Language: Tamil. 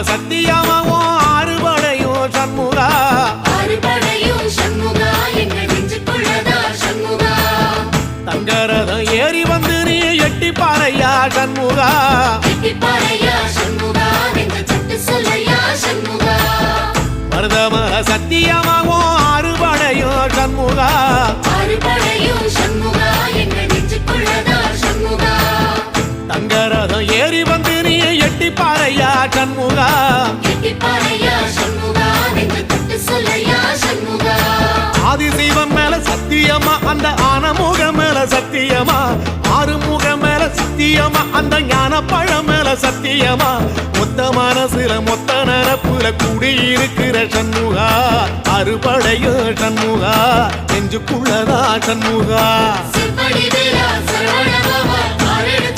சத்தியமாவும் ஆறுபடையும் சண்முகா ஆறுபடையும் சண்முகா எங்க நெஞ்சுக்குள்ளதா சண்முகா தங்கரதம் ஏறி வந்து நீ எட்டி பாறையா சண்முகா எட்டி பாறையா சண்முகா எங்க சட்டு சொல்லையா சண்முகா மருதமல சத்தியமாவும் ஆறுபடையும் சண்முகா ஆறுபடையும் சண்முகா எங்க நெஞ்சுக்குள்ளதா சண்முகா தங்கரதம் ஏறி வந்து நீ எட்டி பாறையா சண்முகா எட்டி பாறையா சண்முகா எங்க சட்டு சொல்லையா சண்முகா ஆதிசைவம் மேல சத்தியமா அந்த ஆனமுக மேல சத்தியமா ஆறுமுக மேல சத்தியமா அந்த ஞான பழம் மேல சத்தியமா மொத்த மனசுல மொத்த நரப்புல குடியிருக்கிற சண்முகா அறுபடையோ சண்முகா நெஞ்சுக்குள்ளதா சண்முகா சிற்படி வேலா சரவண பவா ஆரெடு